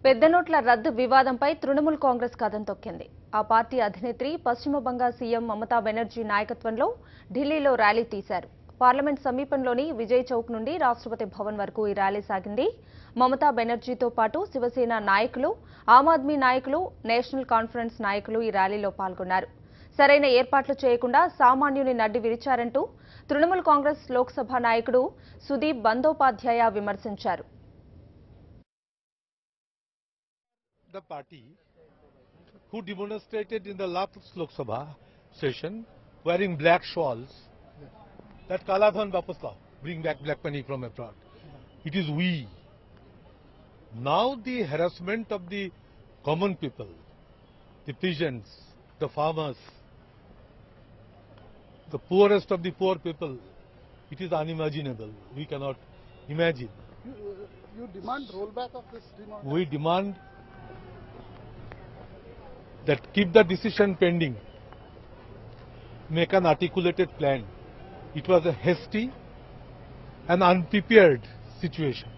పెద్ద నోట్ల రద్దు వివాదంపై తృణమూల్ కాంగ్రెస్ కథం తొక్కింది. ఆ పార్టీ అధినేత్రి పశ్చిమ బంగా సీఎం మమతా బెనర్జీ నాయకత్వంలో ఢిల్లీలో ర్యాలీ తీశారు. పార్లమెంట్ సమీపంలోని విజయ్ చౌక్ నుండి రాష్ట్రపతి భవన్ వరకు ఈ ర్యాలీ సాగింది. మమతా బెనర్జీతో పాటు శివసేన నాయకులు, ఆమ్ ఆద్మీ నాయకులు, నేషనల్ కాన్ఫరెన్స్ నాయకులు ఈ ర్యాలీలో పాల్గొన్నారు. సరైన ఏర్పాట్లు చేయకుండా సామాన్యుని నడ్డి విరిచారంటూ తృణమూల్ కాంగ్రెస్ లోక్సభ నాయకుడు సుదీప్ బందోపాధ్యాయ విమర్శించారు. The party who demonstrated in the last Lok Sabha session wearing black shawls, that Kala Dhan wapas lao, bring back black money from abroad. It is we. Now the harassment of the common people, the peasants, the farmers, the poorest of the poor people, it is unimaginable. We cannot imagine. You demand rollback of this demonetization? We demand that keep the decision pending, make an articulated plan. It was a hasty and unprepared situation.